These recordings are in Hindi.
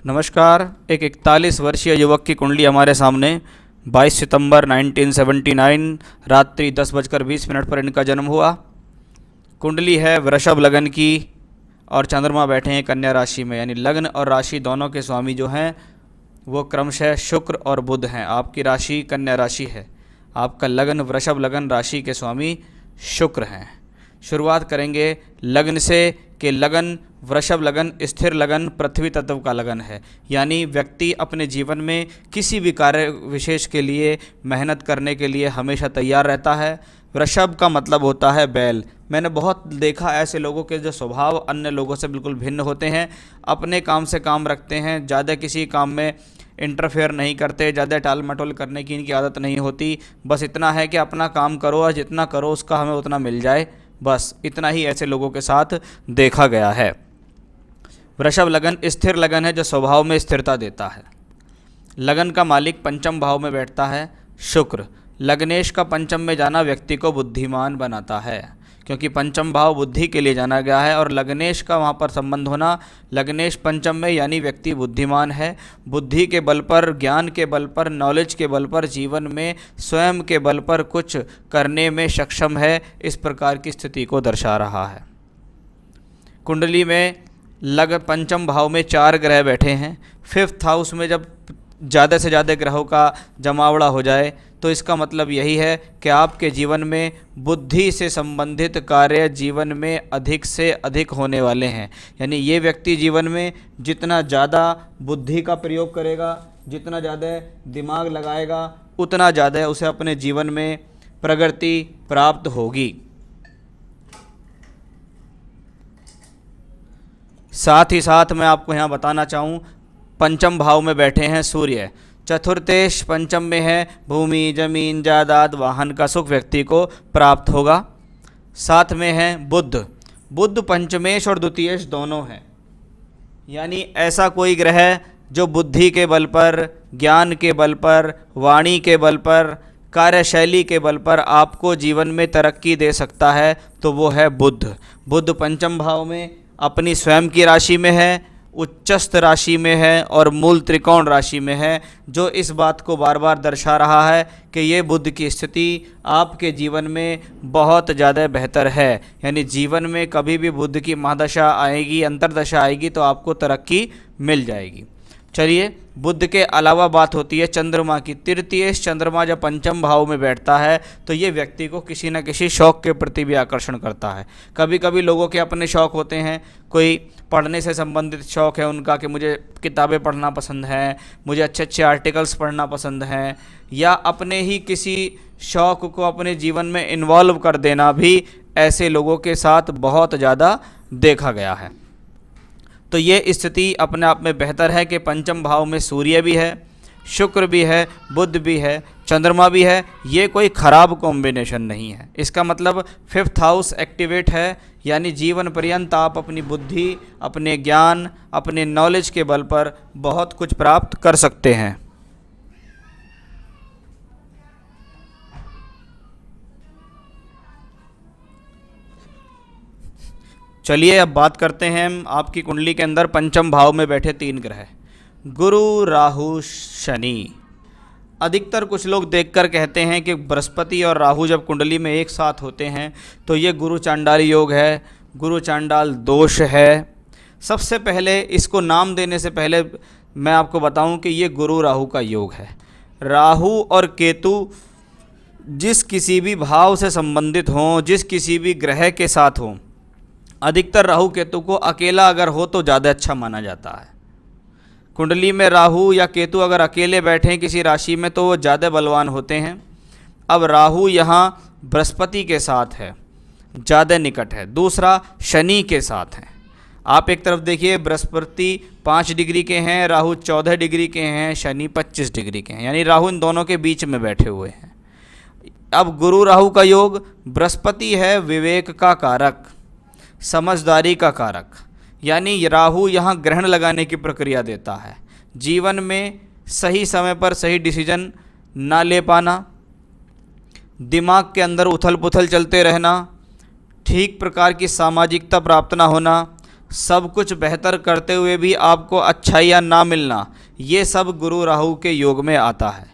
नमस्कार। एक 41 वर्षीय युवक की कुंडली हमारे सामने। 22 सितंबर 1979 रात्रि 10:20 पर इनका जन्म हुआ। कुंडली है वृषभ लगन की और चंद्रमा बैठे हैं कन्या राशि में, यानी लग्न और राशि दोनों के स्वामी जो हैं वो क्रमशः शुक्र और बुध हैं। आपकी राशि कन्या राशि है, आपका लगन वृषभ लगन, राशि के स्वामी शुक्र हैं। शुरुआत करेंगे लगन से कि लगन वृषभ लगन स्थिर लगन पृथ्वी तत्व का लगन है, यानी व्यक्ति अपने जीवन में किसी भी कार्य विशेष के लिए मेहनत करने के लिए हमेशा तैयार रहता है। वृषभ का मतलब होता है बैल। मैंने बहुत देखा ऐसे लोगों के जो स्वभाव अन्य लोगों से बिल्कुल भिन्न होते हैं, अपने काम से काम रखते हैं, ज़्यादा किसी काम में इंटरफेयर नहीं करते, ज़्यादा टाल मटोल करने की इनकी आदत नहीं होती। बस इतना है कि अपना काम करो और जितना करो उसका हमें उतना मिल जाए, बस इतना ही ऐसे लोगों के साथ देखा गया है। वृषभ लगन स्थिर लगन है जो स्वभाव में स्थिरता देता है। लगन का मालिक पंचम भाव में बैठता है शुक्र। लग्नेश का पंचम में जाना व्यक्ति को बुद्धिमान बनाता है, क्योंकि पंचम भाव बुद्धि के लिए जाना गया है और लग्नेश का वहाँ पर संबंध होना, लग्नेश पंचम में, यानी व्यक्ति बुद्धिमान है। बुद्धि के बल पर, ज्ञान के बल पर, नॉलेज के बल पर, जीवन में स्वयं के बल पर कुछ करने में सक्षम है, इस प्रकार की स्थिति को दर्शा रहा है। कुंडली में पंचम भाव में 4 ग्रह बैठे हैं। 5th हाउस में जब ज़्यादा से ज़्यादा ग्रहों का जमावड़ा हो जाए तो इसका मतलब यही है कि आपके जीवन में बुद्धि से संबंधित कार्य जीवन में अधिक से अधिक होने वाले हैं। यानी ये व्यक्ति जीवन में जितना ज़्यादा बुद्धि का प्रयोग करेगा, जितना ज़्यादा दिमाग लगाएगा, उतना ज़्यादा उसे अपने जीवन में प्रगति प्राप्त होगी। साथ ही साथ मैं आपको यहाँ बताना चाहूँ, पंचम भाव में बैठे हैं सूर्य। चतुर्थेश पंचम में है, भूमि, जमीन, जायदाद, वाहन का सुख व्यक्ति को प्राप्त होगा। साथ में है बुध। बुध पंचमेश और द्वितीयेश दोनों हैं, यानी ऐसा कोई ग्रह जो बुद्धि के बल पर, ज्ञान के बल पर, वाणी के बल पर, कार्यशैली के बल पर आपको जीवन में तरक्की दे सकता है तो वो है बुध। बुध पंचम भाव में अपनी स्वयं की राशि में है, उच्चस्थ राशि में है और मूल त्रिकोण राशि में है, जो इस बात को बार बार दर्शा रहा है कि ये बुध की स्थिति आपके जीवन में बहुत ज़्यादा बेहतर है। यानी जीवन में कभी भी बुध की महादशा आएगी, अंतर्दशा आएगी तो आपको तरक्की मिल जाएगी। चलिए, बुध के अलावा बात होती है चंद्रमा की। तृतीयेश चंद्रमा जब पंचम भाव में बैठता है तो ये व्यक्ति को किसी न किसी शौक़ के प्रति भी आकर्षण करता है। कभी कभी लोगों के अपने शौक़ होते हैं, कोई पढ़ने से संबंधित शौक़ है उनका कि मुझे किताबें पढ़ना पसंद है, मुझे अच्छे अच्छे आर्टिकल्स पढ़ना पसंद हैं, या अपने ही किसी शौक़ को अपने जीवन में इन्वॉल्व कर देना भी ऐसे लोगों के साथ बहुत ज़्यादा देखा गया है। तो ये स्थिति अपने आप में बेहतर है कि पंचम भाव में सूर्य भी है, शुक्र भी है, बुध भी है, चंद्रमा भी है। ये कोई ख़राब कॉम्बिनेशन नहीं है। इसका मतलब 5th हाउस एक्टिवेट है, यानी जीवन पर्यंत आप अपनी बुद्धि, अपने ज्ञान, अपने नॉलेज के बल पर बहुत कुछ प्राप्त कर सकते हैं। चलिए अब बात करते हैं आपकी कुंडली के अंदर पंचम भाव में बैठे 3 ग्रह, गुरु, राहु, शनि। अधिकतर कुछ लोग देखकर कहते हैं कि बृहस्पति और राहु जब कुंडली में एक साथ होते हैं तो ये गुरु चांडाल योग है, गुरु चांडाल दोष है। सबसे पहले इसको नाम देने से पहले मैं आपको बताऊं कि ये गुरु राहु का योग है। राहु और केतु जिस किसी भी भाव से संबंधित हों, जिस किसी भी ग्रह के साथ हों, अधिकतर राहु केतु को अकेला अगर हो तो ज़्यादा अच्छा माना जाता है। कुंडली में राहु या केतु अगर अकेले बैठें किसी राशि में तो वो ज़्यादा बलवान होते हैं। अब राहु यहाँ बृहस्पति के साथ है, ज़्यादा निकट है। दूसरा शनि के साथ है। आप एक तरफ देखिए, बृहस्पति 5 डिग्री के हैं, राहु 14 डिग्री के हैं, शनि 25 डिग्री के हैं, यानी राहु इन दोनों के बीच में बैठे हुए हैं। अब गुरु राहु का योग, बृहस्पति है विवेक का कारक, समझदारी का कारक, यानी राहु यहाँ ग्रहण लगाने की प्रक्रिया देता है। जीवन में सही समय पर सही डिसीजन ना ले पाना, दिमाग के अंदर उथल पुथल चलते रहना, ठीक प्रकार की सामाजिकता प्राप्त ना होना, सब कुछ बेहतर करते हुए भी आपको अच्छाइयाँ ना मिलना, ये सब गुरु राहु के योग में आता है।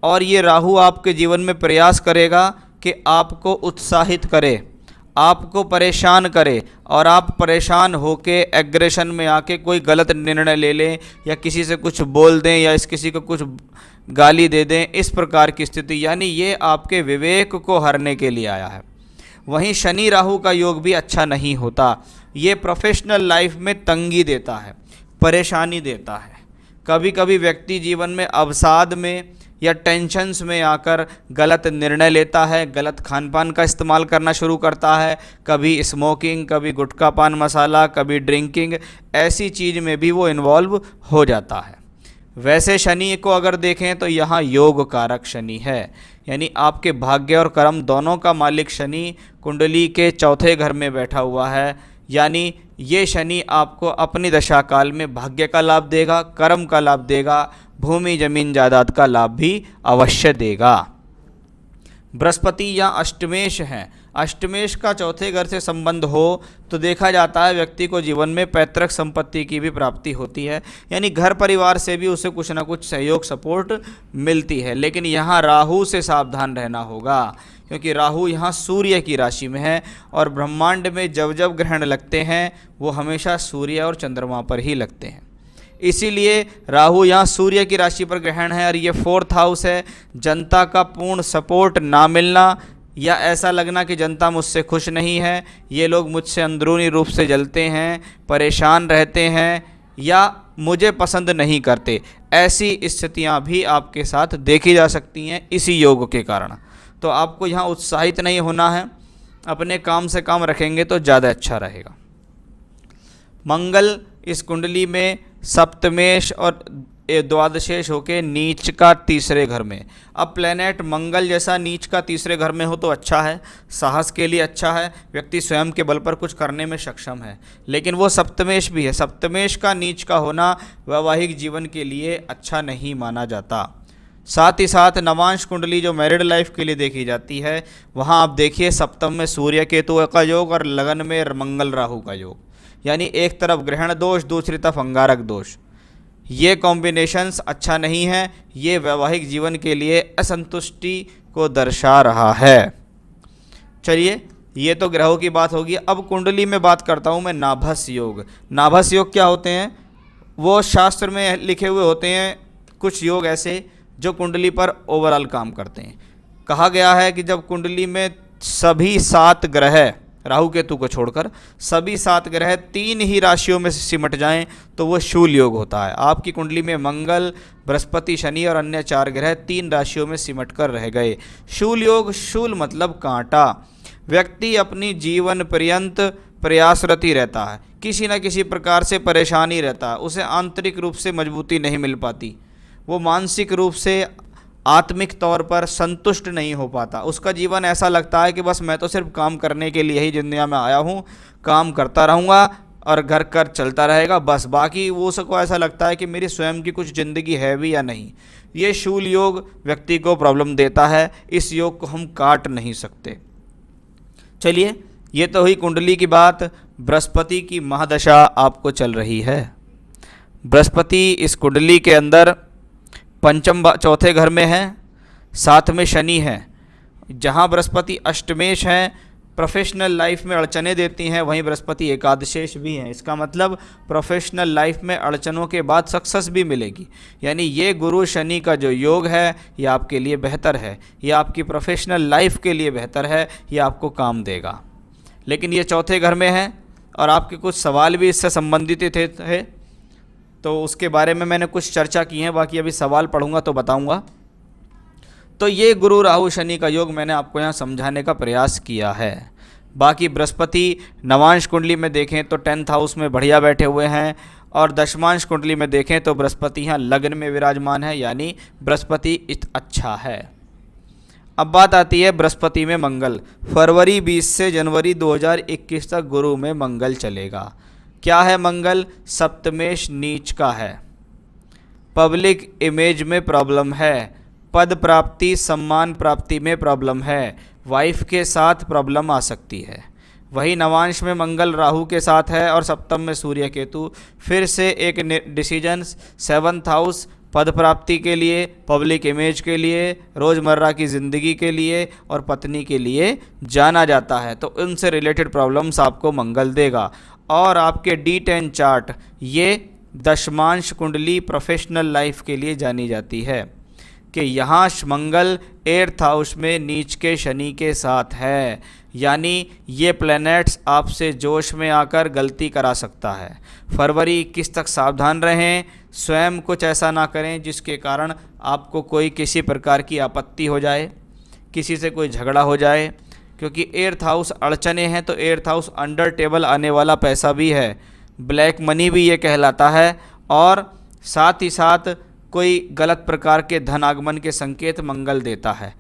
और ये राहु आपके जीवन में प्रयास करेगा कि आपको उत्साहित करे, आपको परेशान करे, और आप परेशान होके एग्रेशन में आके कोई गलत निर्णय ले लें या किसी से कुछ बोल दें या किसी को कुछ गाली दे दें, इस प्रकार की स्थिति, यानी ये आपके विवेक को हरने के लिए आया है। वहीं शनि राहु का योग भी अच्छा नहीं होता, ये प्रोफेशनल लाइफ में तंगी देता है, परेशानी देता है। कभी कभी व्यक्ति जीवन में अवसाद में या टेंशन्स में आकर गलत निर्णय लेता है, गलत खान पान का इस्तेमाल करना शुरू करता है, कभी स्मोकिंग, कभी गुटखा पान मसाला, कभी ड्रिंकिंग, ऐसी चीज़ में भी वो इन्वॉल्व हो जाता है। वैसे शनि को अगर देखें तो यहाँ योग कारक शनि है, यानी आपके भाग्य और कर्म दोनों का मालिक शनि कुंडली के चौथे घर में बैठा हुआ है। यानी ये शनि आपको अपनी दशा काल में भाग्य का लाभ देगा, कर्म का लाभ देगा, भूमि जमीन जायदाद का लाभ भी अवश्य देगा। बृहस्पति या अष्टमेश हैं, अष्टमेश का चौथे घर से संबंध हो तो देखा जाता है व्यक्ति को जीवन में पैतृक संपत्ति की भी प्राप्ति होती है, यानी घर परिवार से भी उसे कुछ ना कुछ सहयोग सपोर्ट मिलती है। लेकिन यहाँ राहु से सावधान रहना होगा, क्योंकि राहु यहाँ सूर्य की राशि में है और ब्रह्मांड में जब जब ग्रहण लगते हैं वो हमेशा सूर्य और चंद्रमा पर ही लगते हैं। इसीलिए राहु यहाँ सूर्य की राशि पर ग्रहण है और ये 4th हाउस है। जनता का पूर्ण सपोर्ट ना मिलना या ऐसा लगना कि जनता मुझसे खुश नहीं है, ये लोग मुझसे अंदरूनी रूप से जलते हैं, परेशान रहते हैं या मुझे पसंद नहीं करते, ऐसी स्थितियाँ भी आपके साथ देखी जा सकती हैं इसी योग के कारण। तो आपको यहाँ उत्साहित नहीं होना है, अपने काम से काम रखेंगे तो ज़्यादा अच्छा रहेगा। मंगल इस कुंडली में सप्तमेश और द्वादशेश होके नीच का तीसरे घर में। अब प्लेनेट मंगल जैसा नीच का तीसरे घर में हो तो अच्छा है, साहस के लिए अच्छा है, व्यक्ति स्वयं के बल पर कुछ करने में सक्षम है। लेकिन वो सप्तमेश भी है, सप्तमेश का नीच का होना वैवाहिक जीवन के लिए अच्छा नहीं माना जाता। साथ ही साथ नवांश कुंडली जो मैरिड लाइफ के लिए देखी जाती है, वहाँ आप देखिए सप्तम में सूर्य केतु का योग और लगन में मंगल राहु का योग, यानी एक तरफ ग्रहण दोष, दूसरी तरफ अंगारक दोष। ये कॉम्बिनेशंस अच्छा नहीं है, ये वैवाहिक जीवन के लिए असंतुष्टि को दर्शा रहा है। चलिए, ये तो ग्रहों की बात होगी। अब कुंडली में बात करता हूँ मैं नाभस योग। नाभस योग क्या होते हैं? वो शास्त्र में लिखे हुए होते हैं कुछ योग ऐसे जो कुंडली पर ओवरऑल काम करते हैं। कहा गया है कि जब कुंडली में सभी 7 ग्रह, राहु केतु को छोड़कर सभी 7 ग्रह 3 ही राशियों में सिमट जाएं तो वो शूल योग होता है। आपकी कुंडली में मंगल, बृहस्पति, शनि और अन्य 4 ग्रह 3 राशियों में सिमट कर रह गए। शूल योग, शूल मतलब कांटा। व्यक्ति अपनी जीवन पर्यंत प्रयासरती रहता है, किसी न किसी प्रकार से परेशानी रहता है, उसे आंतरिक रूप से मजबूती नहीं मिल पाती, वो मानसिक रूप से आत्मिक तौर पर संतुष्ट नहीं हो पाता। उसका जीवन ऐसा लगता है कि बस मैं तो सिर्फ काम करने के लिए ही दुनिया में आया हूँ, काम करता रहूँगा और घर कर चलता रहेगा बस, बाकी वो सबको ऐसा लगता है कि मेरी स्वयं की कुछ ज़िंदगी है भी या नहीं। ये शूल योग व्यक्ति को प्रॉब्लम देता है, इस योग को हम काट नहीं सकते। चलिए, ये तो हुई कुंडली की बात। बृहस्पति की महादशा आपको चल रही है। बृहस्पति इस कुंडली के अंदर चौथे घर में है, साथ में शनि है। जहाँ बृहस्पति अष्टमेश हैं, प्रोफेशनल लाइफ में अड़चने देती हैं, वहीं बृहस्पति एकादशेश भी हैं। इसका मतलब प्रोफेशनल लाइफ में अड़चनों के बाद सक्सेस भी मिलेगी। यानी ये गुरु शनि का जो योग है ये आपके लिए बेहतर है, ये आपकी प्रोफेशनल लाइफ के लिए बेहतर है, ये आपको काम देगा। लेकिन ये चौथे घर में है और आपके कुछ सवाल भी इससे संबंधित थे तो उसके बारे में मैंने कुछ चर्चा की है, बाकी अभी सवाल पढ़ूंगा तो बताऊंगा। तो ये गुरु राहु शनि का योग मैंने आपको यहाँ समझाने का प्रयास किया है। बाकी बृहस्पति नवांश कुंडली में देखें तो 10th हाउस में बढ़िया बैठे हुए हैं और दशमांश कुंडली में देखें तो बृहस्पति यहाँ लग्न में विराजमान है, यानी बृहस्पति अच्छा है। अब बात आती है बृहस्पति में मंगल। फरवरी 20 से जनवरी 2021 तक गुरु में मंगल चलेगा। क्या है मंगल? सप्तमेश नीच का है, पब्लिक इमेज में प्रॉब्लम है, पद प्राप्ति सम्मान प्राप्ति में प्रॉब्लम है, वाइफ के साथ प्रॉब्लम आ सकती है, वही नवांश में मंगल राहु के साथ है और सप्तम में सूर्य केतु। फिर से एक डिसीजन 7th हाउस पद प्राप्ति के लिए, पब्लिक इमेज के लिए, रोज़मर्रा की ज़िंदगी के लिए और पत्नी के लिए जाना जाता है। तो उनसे रिलेटेड प्रॉब्लम्स आपको मंगल देगा। और आपके D10 चार्ट ये दशमांश कुंडली प्रोफेशनल लाइफ के लिए जानी जाती है कि यहाँ मंगल 8th हाउस में नीच के शनि के साथ है, यानी ये प्लैनेट्स आपसे जोश में आकर गलती करा सकता है। फरवरी 21 तक सावधान रहें, स्वयं कुछ ऐसा ना करें जिसके कारण आपको कोई किसी प्रकार की आपत्ति हो जाए, किसी से कोई झगड़ा हो जाए, क्योंकि 8th हाउस अड़चने हैं। तो 8th हाउस अंडर टेबल आने वाला पैसा भी है, ब्लैक मनी भी ये कहलाता है, और साथ ही साथ कोई गलत प्रकार के धन आगमन के संकेत मंगल देता है।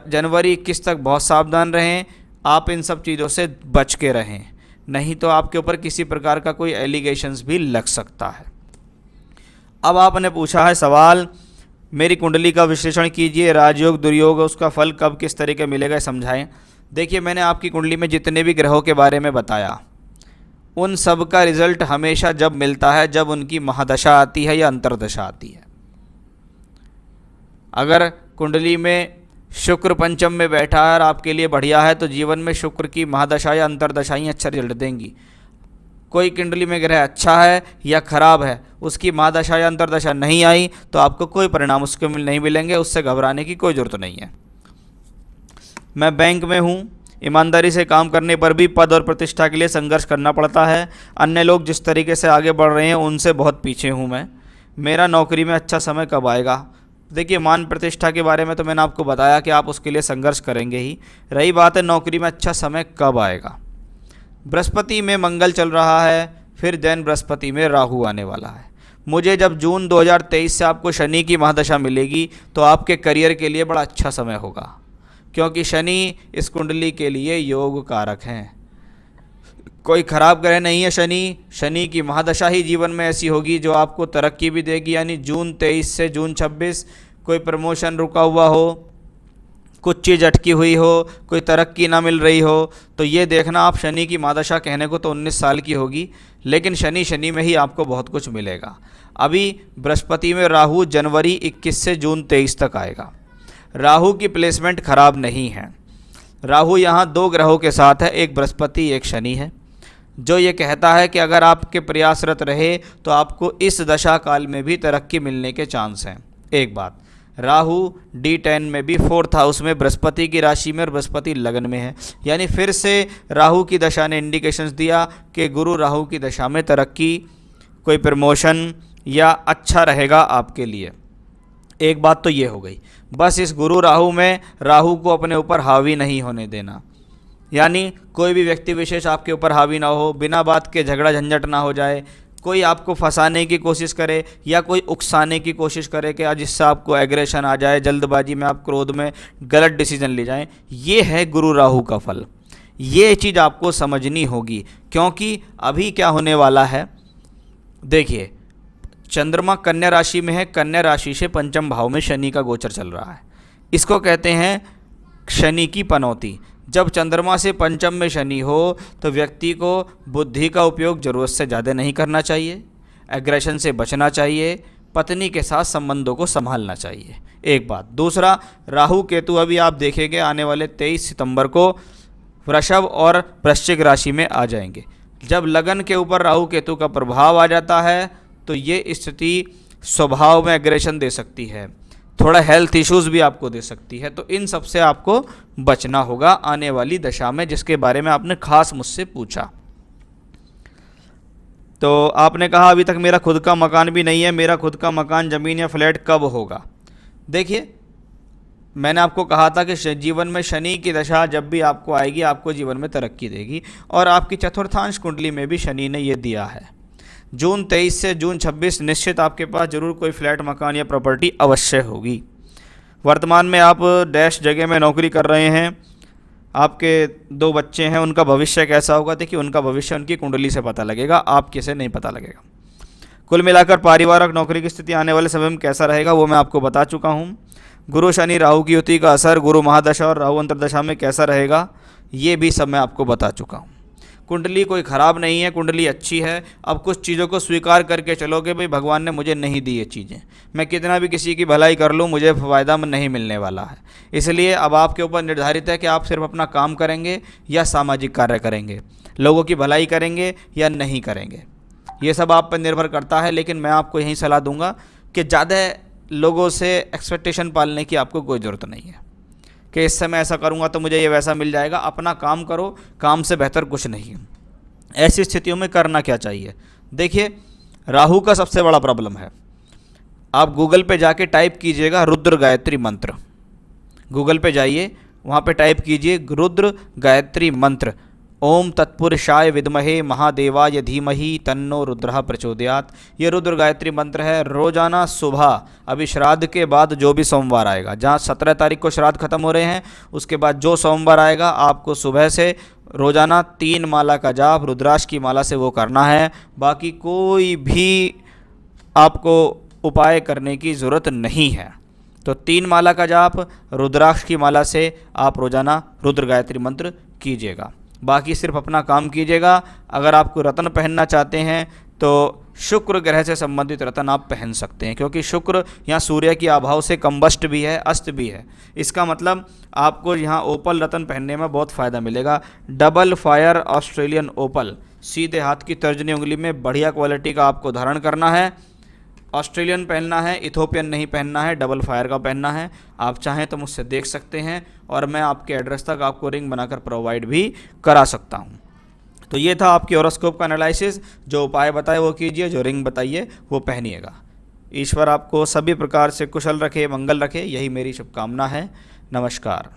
जनवरी 21 तक बहुत सावधान रहें, आप इन सब चीज़ों से बच के रहें, नहीं तो आपके ऊपर किसी प्रकार का कोई एलिगेशंस भी लग सकता है। अब आपने पूछा है सवाल, मेरी कुंडली का विश्लेषण कीजिए, राजयोग दुर्योग उसका फल कब किस तरीके मिलेगा समझाएं। देखिए, मैंने आपकी कुंडली में जितने भी ग्रहों के बारे में बताया, उन सब का रिजल्ट हमेशा जब मिलता है जब उनकी महादशा आती है या अंतर्दशा आती है। अगर कुंडली में शुक्र पंचम में बैठा है और आपके लिए बढ़िया है, तो जीवन में शुक्र की महादशा या अंतर्दशा ही अच्छा रिजल्ट देंगी। कोई कुंडली में ग्रह अच्छा है या खराब है, उसकी महादशा या अंतर्दशा नहीं आई तो आपको कोई परिणाम उसके नहीं मिलेंगे, उससे घबराने की कोई ज़रूरत नहीं है। मैं बैंक में हूँ, ईमानदारी से काम करने पर भी पद और प्रतिष्ठा के लिए संघर्ष करना पड़ता है। अन्य लोग जिस तरीके से आगे बढ़ रहे हैं उनसे बहुत पीछे हूँ मैं। मेरा नौकरी में अच्छा समय कब आएगा? देखिए, मान प्रतिष्ठा के बारे में तो मैंने आपको बताया कि आप उसके लिए संघर्ष करेंगे ही। रही बात है नौकरी में अच्छा समय कब आएगा, बृहस्पति में मंगल चल रहा है, फिर जैन बृहस्पति में राहु आने वाला है। मुझे जब जून 2023 से आपको शनि की महादशा मिलेगी तो आपके करियर के लिए बड़ा अच्छा समय होगा, क्योंकि शनि इस कुंडली के लिए योग कारक हैं। कोई खराब ग्रह नहीं है शनि की महादशा ही जीवन में ऐसी होगी जो आपको तरक्की भी देगी। यानी जून 23 से जून 26 कोई प्रमोशन रुका हुआ हो, कुछ चीज़ अटकी हुई हो, कोई तरक्की ना मिल रही हो, तो ये देखना आप शनि की महादशा कहने को तो 19 साल की होगी, लेकिन शनि में ही आपको बहुत कुछ मिलेगा। अभी बृहस्पति में राहु जनवरी 21 से जून 23 तक आएगा। राहु की प्लेसमेंट खराब नहीं है। राहु यहाँ 2 ग्रहों के साथ है, एक बृहस्पति एक शनि है, जो ये कहता है कि अगर आपके प्रयासरत रहे तो आपको इस दशा काल में भी तरक्की मिलने के चांस हैं। एक बात, राहु D10 में भी 4th हाउस में बृहस्पति की राशि में और बृहस्पति लगन में है, यानी फिर से राहु की दशा ने इंडिकेशंस दिया कि गुरु राहु की दशा में तरक्की, कोई प्रमोशन या अच्छा रहेगा आपके लिए। एक बात तो ये हो गई। बस इस गुरु राहु में राहु को अपने ऊपर हावी नहीं होने देना, यानी कोई भी व्यक्ति विशेष आपके ऊपर हावी ना हो, बिना बात के झगड़ा झंझट ना हो जाए, कोई आपको फंसाने की कोशिश करे या कोई उकसाने की कोशिश करे कि जिससे आपको एग्रेशन आ जाए, जल्दबाजी में आप क्रोध में गलत डिसीजन ले जाएं। ये है गुरु राहु का फल। ये चीज़ आपको समझनी होगी, क्योंकि अभी क्या होने वाला है, देखिए चंद्रमा कन्या राशि में है, कन्या राशि से पंचम भाव में शनि का गोचर चल रहा है। इसको कहते हैं शनि की पनौती। जब चंद्रमा से पंचम में शनि हो तो व्यक्ति को बुद्धि का उपयोग ज़रूरत से ज़्यादा नहीं करना चाहिए, एग्रेशन से बचना चाहिए, पत्नी के साथ संबंधों को संभालना चाहिए। एक बात। दूसरा, राहु केतु अभी आप देखेंगे आने वाले 23 सितंबर को वृषभ और वृश्चिक राशि में आ जाएंगे। जब लगन के ऊपर राहु केतु का प्रभाव आ जाता है तो ये स्थिति स्वभाव में एग्रेशन दे सकती है, थोड़ा हेल्थ इश्यूज़ भी आपको दे सकती है। तो इन सब से आपको बचना होगा आने वाली दशा में, जिसके बारे में आपने खास मुझसे पूछा। तो आपने कहा अभी तक मेरा खुद का मकान भी नहीं है, मेरा खुद का मकान, ज़मीन या फ्लैट कब होगा? देखिए, मैंने आपको कहा था कि जीवन में शनि की दशा जब भी आपको आएगी आपको जीवन में तरक्की देगी, और आपकी चतुर्थांश कुंडली में भी शनि ने ये दिया है। जून 23 से जून 26 निश्चित आपके पास जरूर कोई फ्लैट, मकान या प्रॉपर्टी अवश्य होगी। वर्तमान में आप डैश जगह में नौकरी कर रहे हैं, आपके 2 बच्चे हैं, उनका भविष्य कैसा होगा? देखिए, उनका भविष्य उनकी कुंडली से पता लगेगा, आपके से नहीं पता लगेगा। कुल मिलाकर पारिवारिक नौकरी की स्थिति आने वाले समय में कैसा रहेगा वो मैं आपको बता चुका हूँ। गुरु शनि राहु की युति का असर गुरु महादशा और राहु अंतर्दशा में कैसा रहेगा ये भी सब मैं आपको बता चुका हूँ। कुंडली कोई ख़राब नहीं है, कुंडली अच्छी है। अब कुछ चीज़ों को स्वीकार करके चलो कि भाई भगवान ने मुझे नहीं दी ये चीज़ें, मैं कितना भी किसी की भलाई कर लूँ मुझे फ़ायदा नहीं मिलने वाला है। इसलिए अब आपके ऊपर निर्धारित है कि आप सिर्फ अपना काम करेंगे या सामाजिक कार्य करेंगे, लोगों की भलाई करेंगे या नहीं करेंगे, ये सब आप पर निर्भर करता है। लेकिन मैं आपको यही सलाह दूंगा कि ज़्यादा लोगों से एक्सपेक्टेशन पालने की आपको कोई ज़रूरत नहीं है कि इस समय ऐसा करूंगा तो मुझे ये वैसा मिल जाएगा। अपना काम करो, काम से बेहतर कुछ नहीं है। ऐसी स्थितियों में करना क्या चाहिए? देखिए, राहु का सबसे बड़ा प्रॉब्लम है। आप गूगल पे जाके टाइप कीजिएगा रुद्र गायत्री मंत्र। गूगल पे जाइए, वहाँ पे टाइप कीजिए रुद्र गायत्री मंत्र। ओम तत्पुरुषाय विद्महे महादेवाय धीमहि तन्नो रुद्रः प्रचोदयात्। ये रुद्र गायत्री मंत्र है। रोज़ाना सुबह, अभी श्राद्ध के बाद जो भी सोमवार आएगा, जहाँ 17 तारीख को श्राद्ध खत्म हो रहे हैं, उसके बाद जो सोमवार आएगा आपको सुबह से रोज़ाना 3 माला का जाप रुद्राक्ष की माला से वो करना है। बाकी कोई भी आपको उपाय करने की ज़रूरत नहीं है। तो 3 माला का जाप रुद्राक्ष की माला से आप रोज़ाना रुद्र गायत्री मंत्र कीजिएगा। बाकी सिर्फ अपना काम कीजिएगा। अगर आपको रत्न पहनना चाहते हैं तो शुक्र ग्रह से संबंधित रत्न आप पहन सकते हैं, क्योंकि शुक्र यहाँ सूर्य की आभाव से कम्बस्ट भी है, अस्त भी है। इसका मतलब आपको यहाँ ओपल रत्न पहनने में बहुत फ़ायदा मिलेगा। डबल फायर ऑस्ट्रेलियन ओपल, सीधे हाथ की तर्जनी उंगली में बढ़िया क्वालिटी का आपको धारण करना है। ऑस्ट्रेलियन पहनना है, इथोपियन नहीं पहनना है, डबल फायर का पहनना है। आप चाहें तो मुझसे देख सकते हैं और मैं आपके एड्रेस तक आपको रिंग बनाकर प्रोवाइड भी करा सकता हूं। तो ये था आपकी हॉरोस्कोप का एनालिसिस। जो उपाय बताए वो कीजिए, जो रिंग बताइए वो पहनिएगा। ईश्वर आपको सभी प्रकार से कुशल रखे, मंगल रखे, यही मेरी शुभकामना है। नमस्कार।